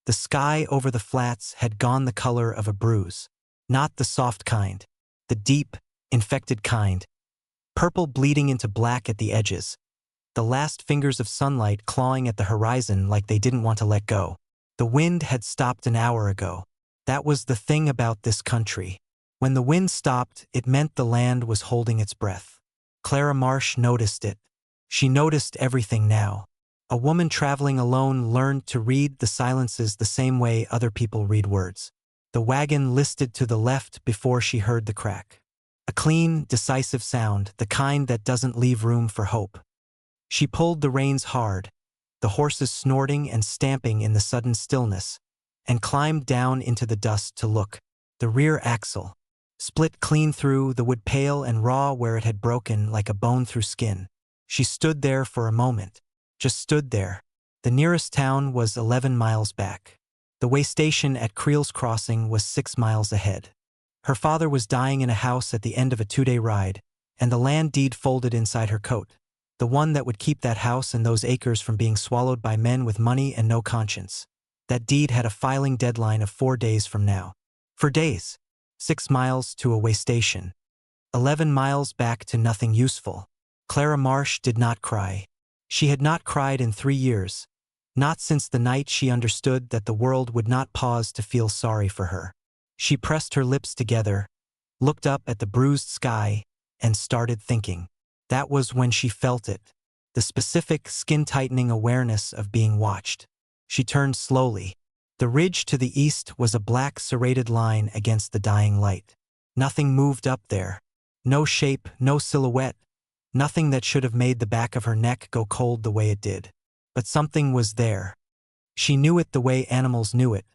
The sky over the flats had gone the color of a bruise. Not the soft kind. The deep, infected kind. Purple bleeding into black at the edges. The last fingers of sunlight clawing at the horizon like they didn't want to let go. The wind had stopped an hour ago. That was the thing about this country. When the wind stopped, it meant the land was holding its breath. Clara Marsh noticed it. She noticed everything now. A woman traveling alone learned to read the silences the same way other people read words. The wagon listed to the left before she heard the crack. A clean, decisive sound, the kind that doesn't leave room for hope. She pulled the reins hard, the horses snorting and stamping in the sudden stillness, and climbed down into the dust to look. The rear axle, split clean through, the wood pale and raw where it had broken like a bone through skin. She stood there for a moment. Just stood there. The nearest town was 11 miles back. The way station at Creel's Crossing was 6 miles ahead. Her father was dying in a house at the end of a 2-day ride, and the land deed folded inside her coat. The one that would keep that house and those acres from being swallowed by men with money and no conscience. That deed had a filing deadline of 4 days from now. 4 days. 6 miles to a way station. 11 miles back to nothing useful. Clara Marsh did not cry. She had not cried in 3 years. Not since the night she understood that the world would not pause to feel sorry for her. She pressed her lips together, looked up at the bruised sky, and started thinking. That was when she felt it. The specific, skin-tightening awareness of being watched. She turned slowly. The ridge to the east was a black serrated line against the dying light. Nothing moved up there. No shape, no silhouette. Nothing that should have made the back of her neck go cold the way it did. But something was there. She knew it the way animals knew it.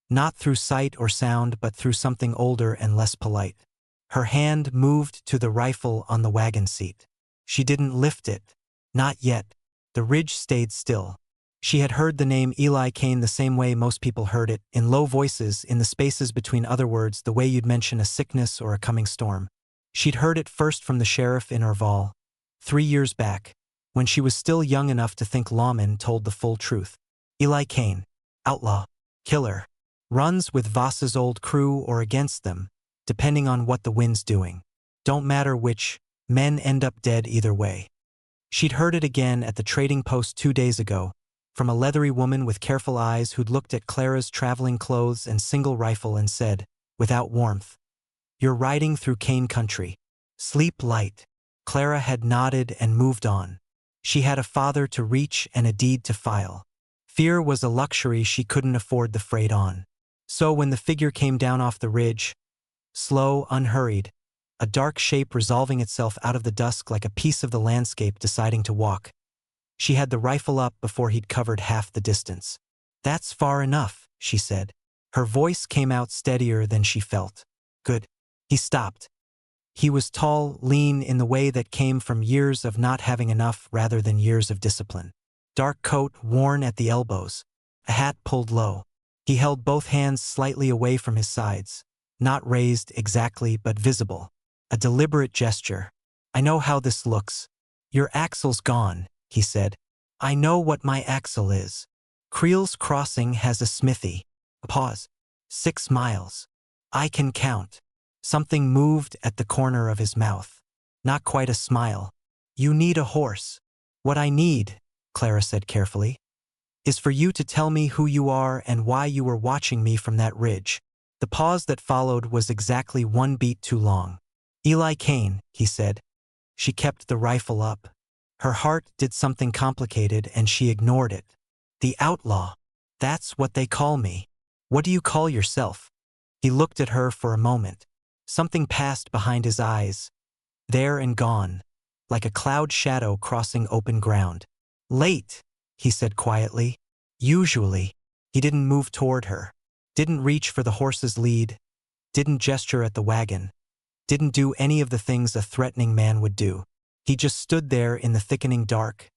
Not through sight or sound, but through something older and less polite. Her hand moved to the rifle on the wagon seat. She didn't lift it. Not yet. The ridge stayed still. She had heard the name Eli Kane the same way most people heard it, in low voices, in the spaces between other words, the way you'd mention a sickness or a coming storm. She'd heard it first from the sheriff in Orval, 3 years back, when she was still young enough to think lawmen told the full truth. Eli Kane, outlaw, killer, runs with Voss's old crew or against them, depending on what the wind's doing. Don't matter which, men end up dead either way. She'd heard it again at the trading post 2 days ago, from a leathery woman with careful eyes who'd looked at Clara's traveling clothes and single rifle and said, without warmth, "You're riding through Kane country. Sleep light." Clara had nodded and moved on. She had a father to reach and a deed to file. Fear was a luxury she couldn't afford the freight on. So when the figure came down off the ridge, slow, unhurried, a dark shape resolving itself out of the dusk like a piece of the landscape deciding to walk, she had the rifle up before he'd covered half the distance. "That's far enough," she said. Her voice came out steadier than she felt. "Good." He stopped. He was tall, lean in the way that came from years of not having enough rather than years of discipline. Dark coat worn at the elbows, a hat pulled low. He held both hands slightly away from his sides, not raised exactly but visible. A deliberate gesture. "I know how this looks. Your axle's gone," he said. "I know what my axle is. Creel's Crossing has a smithy." A pause. 6 miles. "I can count." Something moved at the corner of his mouth. Not quite a smile. "You need a horse." "What I need," Clara said carefully, "is for you to tell me who you are and why you were watching me from that ridge." The pause that followed was exactly 1 beat too long. "Eli Kane," he said. She kept the rifle up. Her heart did something complicated and she ignored it. "The outlaw. That's what they call me. What do you call yourself?" He looked at her for a moment. Something passed behind his eyes, there and gone, like a cloud shadow crossing open ground. "Late," he said quietly. "Usually." He didn't move toward her, didn't reach for the horse's lead, didn't gesture at the wagon, didn't do any of the things a threatening man would do. He just stood there in the thickening dark,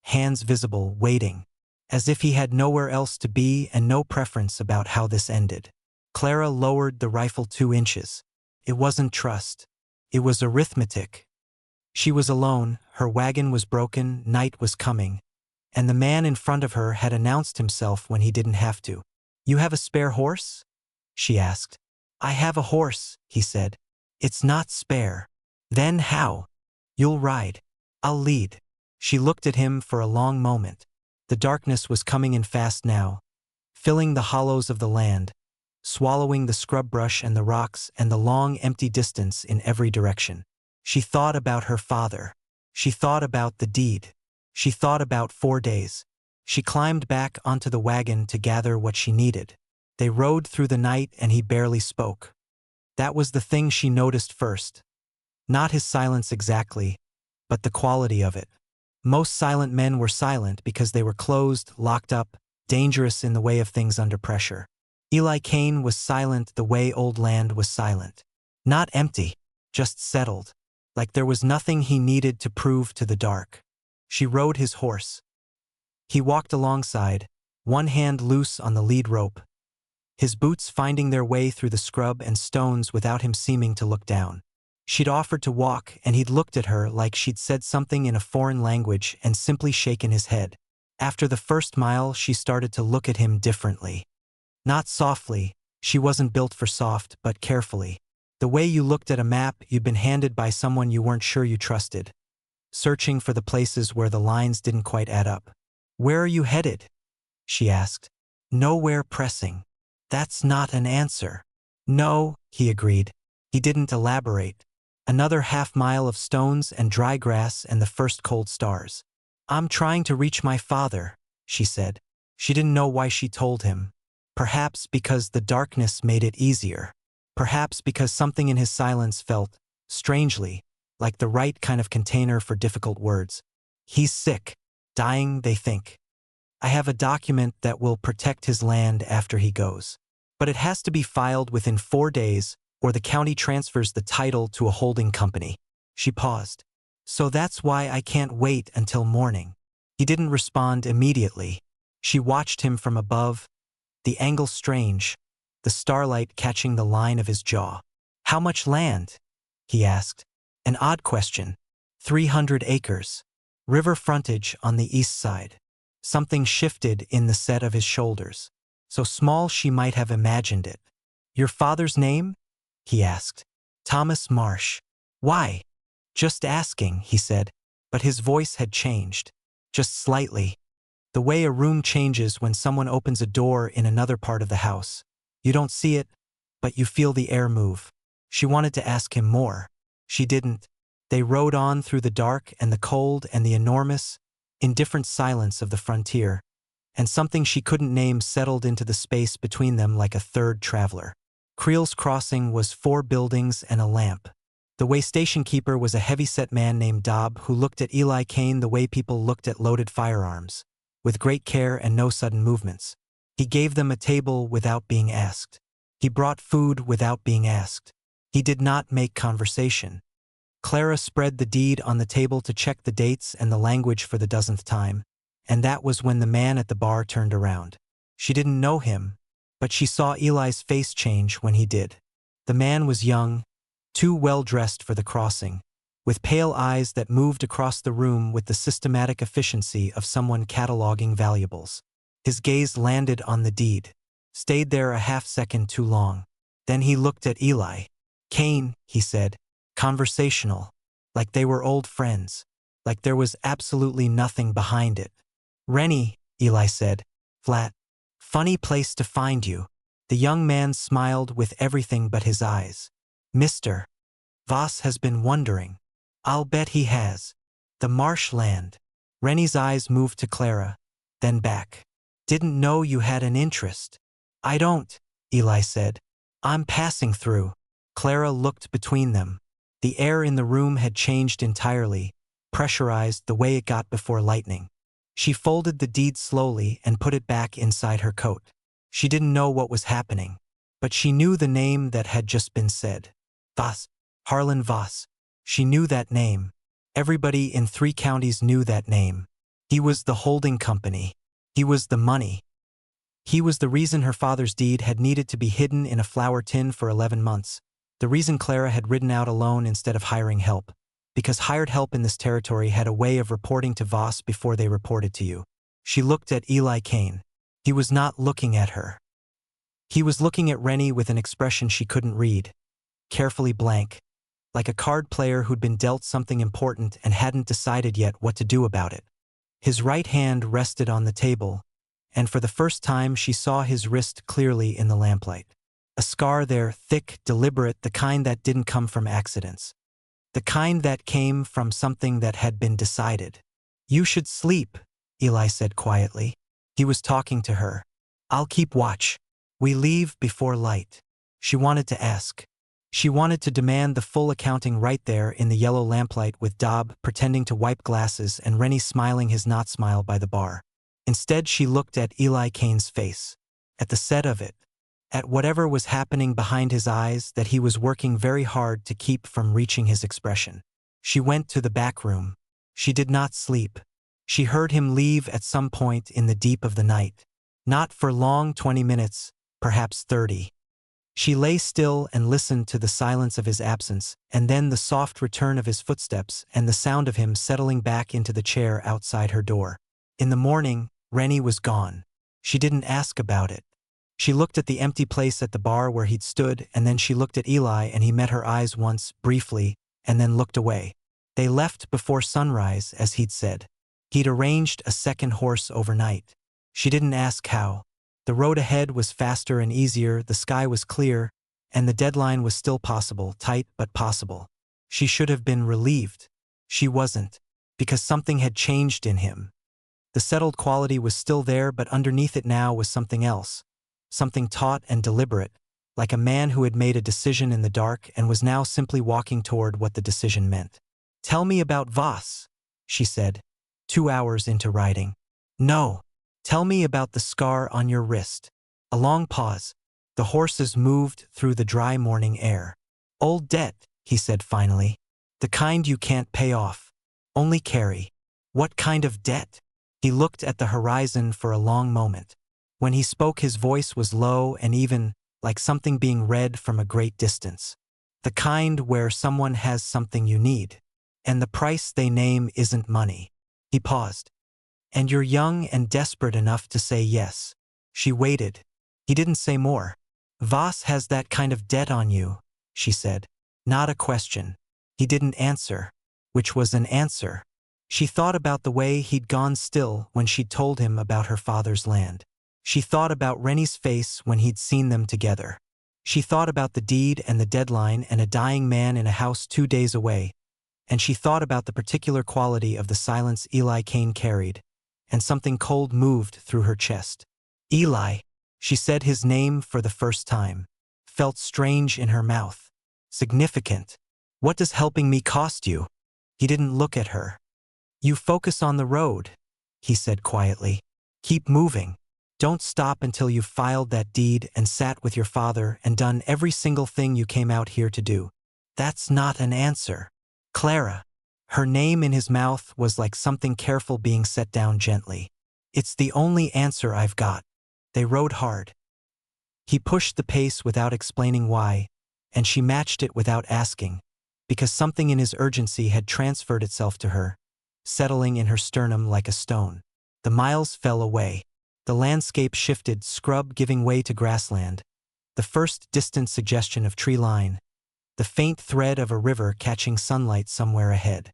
hands visible, waiting, as if he had nowhere else to be and no preference about how this ended. Clara lowered the rifle 2 inches. It wasn't trust. It was arithmetic. She was alone, her wagon was broken, night was coming, and the man in front of her had announced himself when he didn't have to. You have a spare horse? She asked. I have a horse, he said. It's not spare. Then how? You'll ride. I'll lead. She looked at him for a long moment. The darkness was coming in fast now, filling the hollows of the land, swallowing the scrub brush and the rocks and the long empty distance in every direction. She thought about her father. She thought about the deed. She thought about 4 days. She climbed back onto the wagon to gather what she needed. They rode through the night and he barely spoke. That was the thing she noticed first. Not his silence exactly, but the quality of it. Most silent men were silent because they were closed, locked up, dangerous in the way of things under pressure. Eli Kane was silent the way old land was silent. Not empty, just settled, like there was nothing he needed to prove to the dark. She rode his horse. He walked alongside, one hand loose on the lead rope, his boots finding their way through the scrub and stones without him seeming to look down. She'd offered to walk and he'd looked at her like she'd said something in a foreign language and simply shaken his head. After the first mile, she started to look at him differently. Not softly, she wasn't built for soft, but carefully. The way you looked at a map you'd been handed by someone you weren't sure you trusted, searching for the places where the lines didn't quite add up. Where are you headed? She asked. Nowhere pressing. That's not an answer. No, he agreed. He didn't elaborate. Another half-mile of stones and dry grass and the first cold stars. I'm trying to reach my father, she said. She didn't know why she told him. Perhaps because the darkness made it easier. Perhaps because something in his silence felt, strangely, like the right kind of container for difficult words. He's sick. Dying, they think. I have a document that will protect his land after he goes. But it has to be filed within 4 days, or the county transfers the title to a holding company. She paused. So that's why I can't wait until morning. He didn't respond immediately. She watched him from above, the angle strange, the starlight catching the line of his jaw. How much land? He asked. An odd question. 300 acres. River frontage on the east side. Something shifted in the set of his shoulders. So small she might have imagined it. Your father's name? He asked. Thomas Marsh. Why? Just asking, he said, but his voice had changed. Just slightly. The way a room changes when someone opens a door in another part of the house. You don't see it, but you feel the air move. She wanted to ask him more. She didn't. They rode on through the dark and the cold and the enormous, indifferent silence of the frontier, and something she couldn't name settled into the space between them like a third traveler. Creel's Crossing was 4 buildings and a lamp. The way station keeper was a heavy-set man named Dobb who looked at Eli Kane the way people looked at loaded firearms, with great care and no sudden movements. He gave them a table without being asked. He brought food without being asked. He did not make conversation. Clara spread the deed on the table to check the dates and the language for the dozenth time, and that was when the man at the bar turned around. She didn't know him, but she saw Eli's face change when he did. The man was young, too well-dressed for the crossing, with pale eyes that moved across the room with the systematic efficiency of someone cataloging valuables. His gaze landed on the deed, stayed there a half-second too long. Then he looked at Eli. Kane, he said, conversational, like they were old friends, like there was absolutely nothing behind it. Rennie, Eli said, flat. Funny place to find you. The young man smiled with everything but his eyes. Mr. Voss has been wondering. I'll bet he has. The marshland. Rennie's eyes moved to Clara, then back. Didn't know you had an interest. I don't, Eli said. I'm passing through. Clara looked between them. The air in the room had changed entirely, pressurized the way it got before lightning. She folded the deed slowly and put it back inside her coat. She didn't know what was happening, but she knew the name that had just been said. Voss. Harlan Voss. She knew that name. Everybody in 3 counties knew that name. He was the holding company. He was the money. He was the reason her father's deed had needed to be hidden in a flour tin for 11 months. The reason Clara had ridden out alone instead of hiring help. Because hired help in this territory had a way of reporting to Voss before they reported to you. She looked at Eli Kane. He was not looking at her. He was looking at Rennie with an expression she couldn't read, carefully blank, like a card player who'd been dealt something important and hadn't decided yet what to do about it. His right hand rested on the table, and for the first time she saw his wrist clearly in the lamplight. A scar there, thick, deliberate, the kind that didn't come from accidents. The kind that came from something that had been decided. "You should sleep," Eli said quietly. He was talking to her. "I'll keep watch. We leave before light." She wanted to ask. She wanted to demand the full accounting right there in the yellow lamplight with Dob pretending to wipe glasses and Rennie smiling his not smile by the bar. Instead, she looked at Eli Kane's face. At the set of it. At whatever was happening behind his eyes that he was working very hard to keep from reaching his expression. She went to the back room. She did not sleep. She heard him leave at some point in the deep of the night. Not for long, 20 minutes, perhaps 30. She lay still and listened to the silence of his absence, and then the soft return of his footsteps and the sound of him settling back into the chair outside her door. In the morning, Rennie was gone. She didn't ask about it. She looked at the empty place at the bar where he'd stood, and then she looked at Eli and he met her eyes once, briefly, and then looked away. They left before sunrise, as he'd said. He'd arranged a second horse overnight. She didn't ask how. The road ahead was faster and easier, the sky was clear, and the deadline was still possible, tight but possible. She should have been relieved. She wasn't, because something had changed in him. The settled quality was still there, but underneath it now was something else. Something taut and deliberate, like a man who had made a decision in the dark and was now simply walking toward what the decision meant. "Tell me about Voss," she said, 2 hours into riding. "No. Tell me about the scar on your wrist." A long pause. The horses moved through the dry morning air. "Old debt," he said finally. "The kind you can't pay off. Only carry." "What kind of debt?" He looked at the horizon for a long moment. When he spoke, his voice was low and even, like something being read from a great distance. "The kind where someone has something you need, and the price they name isn't money." He paused. "And you're young and desperate enough to say yes." She waited. He didn't say more. "Voss has that kind of debt on you," she said. Not a question. He didn't answer, which was an answer. She thought about the way he'd gone still when she'd told him about her father's land. She thought about Rennie's face when he'd seen them together. She thought about the deed and the deadline and a dying man in a house 2 days away. And she thought about the particular quality of the silence Eli Kane carried, and something cold moved through her chest. "Eli," she said his name for the first time. Felt strange in her mouth. Significant. "What does helping me cost you?" He didn't look at her. "You focus on the road," he said quietly. "Keep moving. Don't stop until you've filed that deed and sat with your father and done every single thing you came out here to do." "That's not an answer." "Clara." Her name in his mouth was like something careful being set down gently. "It's the only answer I've got." They rode hard. He pushed the pace without explaining why, and she matched it without asking, because something in his urgency had transferred itself to her, settling in her sternum like a stone. The miles fell away. The landscape shifted, scrub giving way to grassland, the first distant suggestion of tree line, the faint thread of a river catching sunlight somewhere ahead.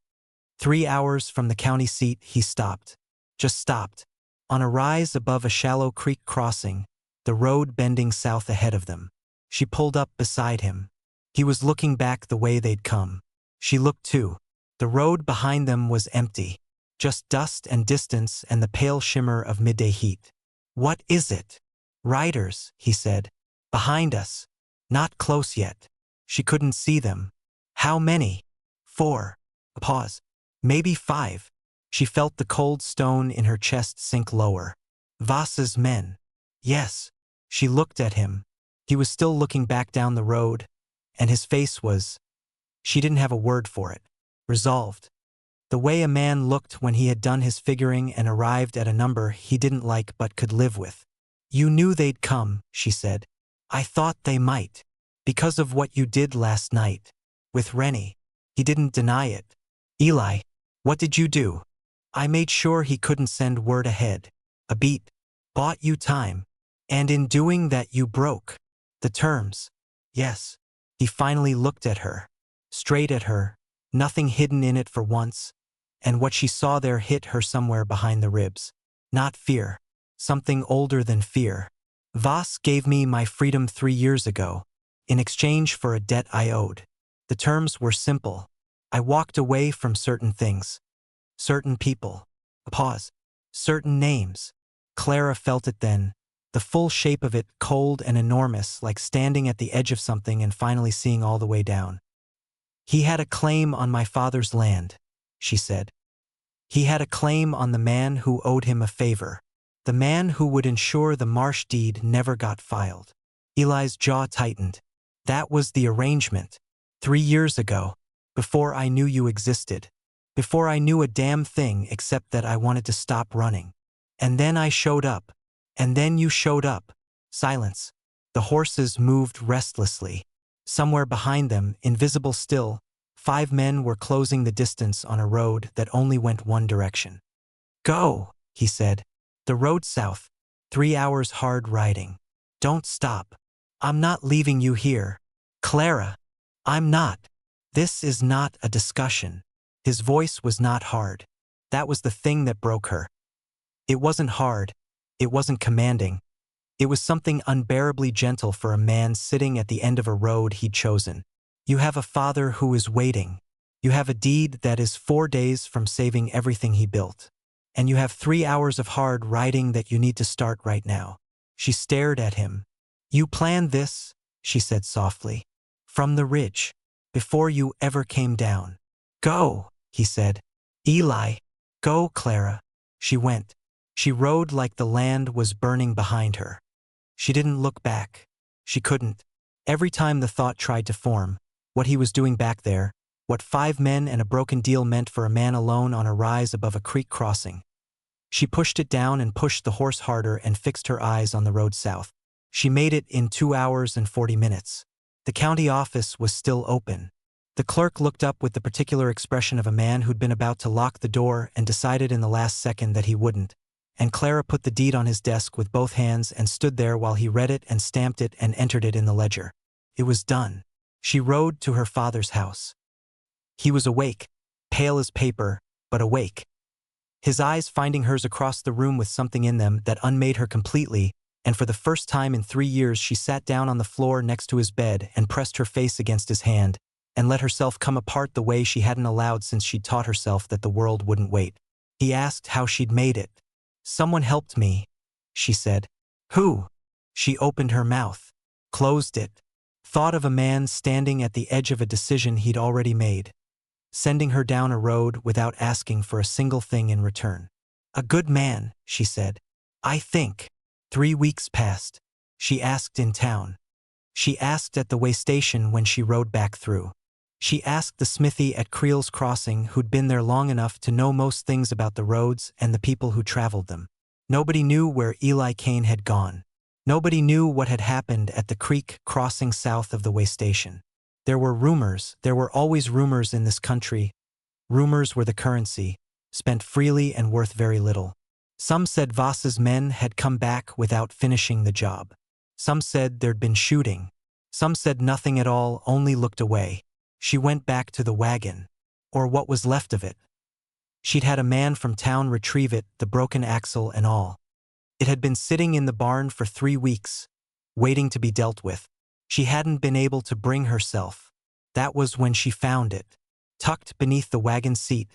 3 hours from the county seat, he stopped. Just stopped. On a rise above a shallow creek crossing, the road bending south ahead of them. She pulled up beside him. He was looking back the way they'd come. She looked too. The road behind them was empty. Just dust and distance and the pale shimmer of midday heat. "What is it?" "Riders," he said. "Behind us. Not close yet." She couldn't see them. "How many?" "4. A pause. "Maybe 5. She felt the cold stone in her chest sink lower. "Voss's men." "Yes." She looked at him. He was still looking back down the road, and his face was, she didn't have a word for it, resolved. The way a man looked when he had done his figuring and arrived at a number he didn't like but could live with. "You knew they'd come," she said. "I thought they might. Because of what you did last night. With Rennie." He didn't deny it. "Eli, what did you do?" "I made sure he couldn't send word ahead. A beat. Bought you time." And in doing that you broke the terms. Yes. He finally looked at her. Straight at her, nothing hidden in it for once, and what she saw there hit her somewhere behind the ribs. Not fear. Something older than fear. Voss gave me my freedom 3 years ago, in exchange for a debt I owed. The terms were simple. I walked away from certain things. Certain people. A pause. Certain names. Clara felt it then, the full shape of it, cold and enormous, like standing at the edge of something and finally seeing all the way down. He had a claim on my father's land, she said. He had a claim on the man who owed him a favor. The man who would ensure the marsh deed never got filed. Eli's jaw tightened. That was the arrangement. 3 years ago. Before I knew you existed. Before I knew a damn thing except that I wanted to stop running. And then I showed up. And then you showed up. Silence. The horses moved restlessly. Somewhere behind them, invisible still, 5 men were closing the distance on a road that only went one direction. Go, he said. The road south. 3 hours hard riding. Don't stop. I'm not leaving you here. Clara. I'm not. This is not a discussion. His voice was not hard. That was the thing that broke her. It wasn't hard. It wasn't commanding. It was something unbearably gentle for a man sitting at the end of a road he'd chosen. You have a father who is waiting. You have a deed that is 4 days from saving everything he built. And you have 3 hours of hard riding that you need to start right now. She stared at him. You planned this, she said softly. From the ridge. Before you ever came down. Go, he said. Eli. Go, Clara. She went. She rode like the land was burning behind her. She didn't look back. She couldn't. Every time the thought tried to form, what he was doing back there, what 5 men and a broken deal meant for a man alone on a rise above a creek crossing. She pushed it down and pushed the horse harder and fixed her eyes on the road south. She made it in 2 hours and 40 minutes. The county office was still open. The clerk looked up with the particular expression of a man who'd been about to lock the door and decided in the last second that he wouldn't. And Clara put the deed on his desk with both hands and stood there while he read it and stamped it and entered it in the ledger. It was done. She rode to her father's house. He was awake, pale as paper, but awake. His eyes finding hers across the room with something in them that unmade her completely, and for the first time in 3 years she sat down on the floor next to his bed and pressed her face against his hand, and let herself come apart the way she hadn't allowed since she'd taught herself that the world wouldn't wait. He asked how she'd made it. Someone helped me, she said. Who? She opened her mouth, closed it, thought of a man standing at the edge of a decision he'd already made, sending her down a road without asking for a single thing in return. A good man, she said. I think. 3 weeks passed. She asked in town. She asked at the way station when she rode back through. She asked the smithy at Creel's Crossing who'd been there long enough to know most things about the roads and the people who traveled them. Nobody knew where Eli Kane had gone. Nobody knew what had happened at the creek crossing south of the way station. There were rumors. There were always rumors in this country. Rumors were the currency, spent freely and worth very little. Some said Voss's men had come back without finishing the job. Some said there'd been shooting. Some said nothing at all, only looked away. She went back to the wagon, or what was left of it. She'd had a man from town retrieve it, the broken axle and all. It had been sitting in the barn for 3 weeks, waiting to be dealt with. She hadn't been able to bring herself. That was when she found it, tucked beneath the wagon seat,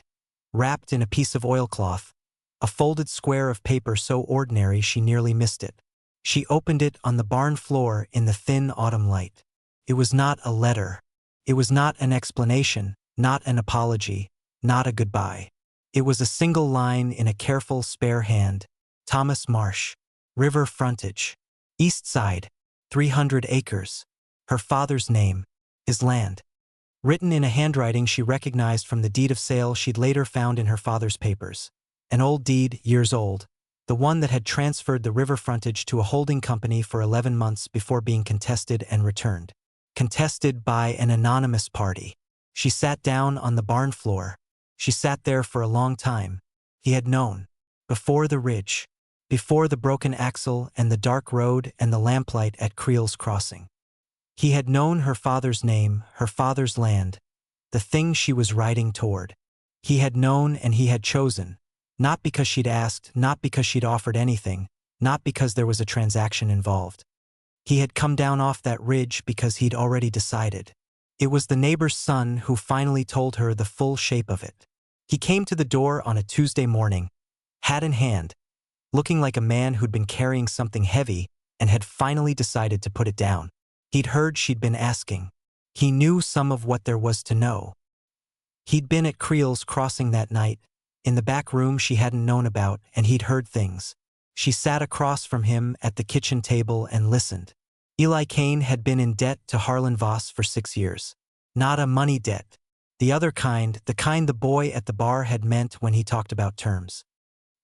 wrapped in a piece of oilcloth, a folded square of paper so ordinary she nearly missed it. She opened it on the barn floor in the thin autumn light. It was not a letter. It was not an explanation, not an apology, not a goodbye. It was a single line in a careful, spare hand. Thomas Marsh. River frontage. East side. 300 acres. Her father's name. His land. Written in a handwriting she recognized from the deed of sale she'd later found in her father's papers. An old deed, years old. The one that had transferred the river frontage to a holding company for 11 months before being contested and returned. Contested by an anonymous party. She sat down on the barn floor. She sat there for a long time. He had known. Before the ridge. before the broken axle and the dark road and the lamplight at Creel's crossing. He had known her father's name, her father's land, the thing she was riding toward. He had known and he had chosen, not because she'd asked, not because she'd offered anything, not because there was a transaction involved. He had come down off that ridge because he'd already decided. It was the neighbor's son who finally told her the full shape of it. He came to the door on a Tuesday morning, hat in hand, looking like a man who'd been carrying something heavy and had finally decided to put it down. He'd heard she'd been asking. He knew some of what there was to know. He'd been at Creel's crossing that night, in the back room she hadn't known about, and he'd heard things. She sat across from him at the kitchen table and listened. Eli Kane had been in debt to Harlan Voss for 6 years. Not a money debt. The other kind, the kind the boy at the bar had meant when he talked about terms.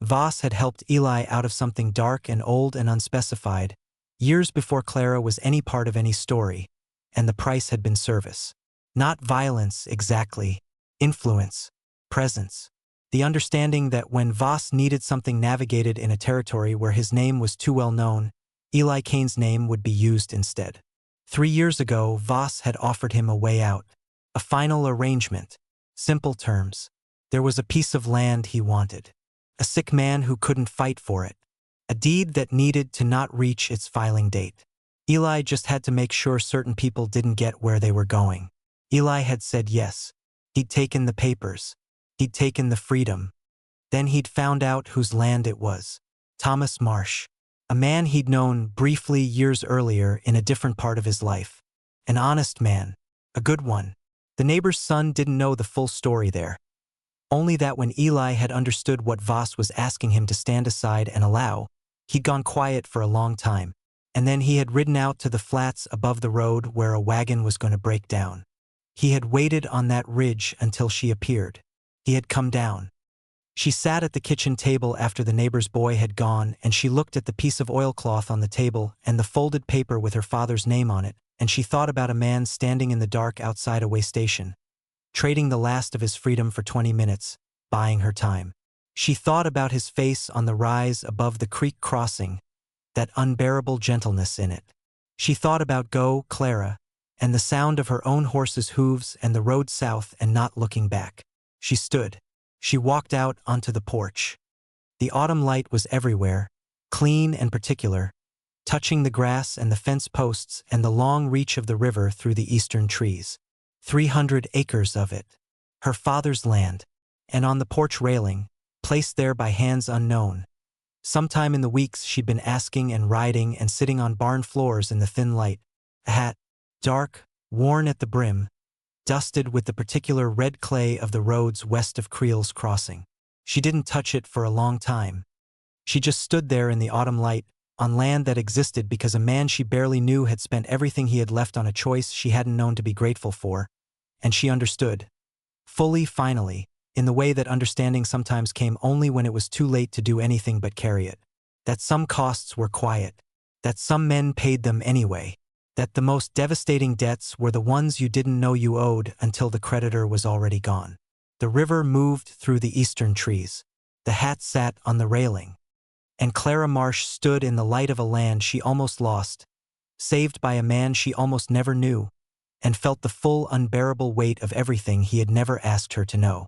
Voss had helped Eli out of something dark and old and unspecified, years before Clara was any part of any story, and the price had been service. Not violence, exactly. Influence. Presence. The understanding that when Voss needed something navigated in a territory where his name was too well known, Eli Kane's name would be used instead. 3 years ago, Voss had offered him a way out. A final arrangement. Simple terms. There was a piece of land he wanted. A sick man who couldn't fight for it. A deed that needed to not reach its filing date. Eli just had to make sure certain people didn't get where they were going. Eli had said yes. He'd taken the papers. He'd taken the freedom. Then he'd found out whose land it was. Thomas Marsh. A man he'd known briefly years earlier in a different part of his life. An honest man. A good one. The neighbor's son didn't know the full story there. Only that when Eli had understood what Voss was asking him to stand aside and allow, he'd gone quiet for a long time, and then he had ridden out to the flats above the road where a wagon was going to break down. He had waited on that ridge until she appeared. He had come down. She sat at the kitchen table after the neighbor's boy had gone, and she looked at the piece of oilcloth on the table and the folded paper with her father's name on it, and she thought about a man standing in the dark outside a way station, trading the last of his freedom for 20 minutes, buying her time. She thought about his face on the rise above the creek crossing, that unbearable gentleness in it. She thought about Go, Clara, and the sound of her own horse's hooves and the road south and not looking back. She stood. She walked out onto the porch. The autumn light was everywhere, clean and particular, touching the grass and the fence posts and the long reach of the river through the eastern trees. 300 acres of it. Her father's land. And on the porch railing, placed there by hands unknown. Sometime in the weeks she'd been asking and riding and sitting on barn floors in the thin light. A hat, dark, worn at the brim, dusted with the particular red clay of the roads west of Creel's crossing. She didn't touch it for a long time. She just stood there in the autumn light, on land that existed because a man she barely knew had spent everything he had left on a choice she hadn't known to be grateful for, and she understood. Fully, finally, in the way that understanding sometimes came only when it was too late to do anything but carry it. That some costs were quiet. That some men paid them anyway. That the most devastating debts were the ones you didn't know you owed until the creditor was already gone. The river moved through the eastern trees. The hat sat on the railing. And Clara Marsh stood in the light of a land she almost lost, saved by a man she almost never knew, and felt the full unbearable weight of everything he had never asked her to know.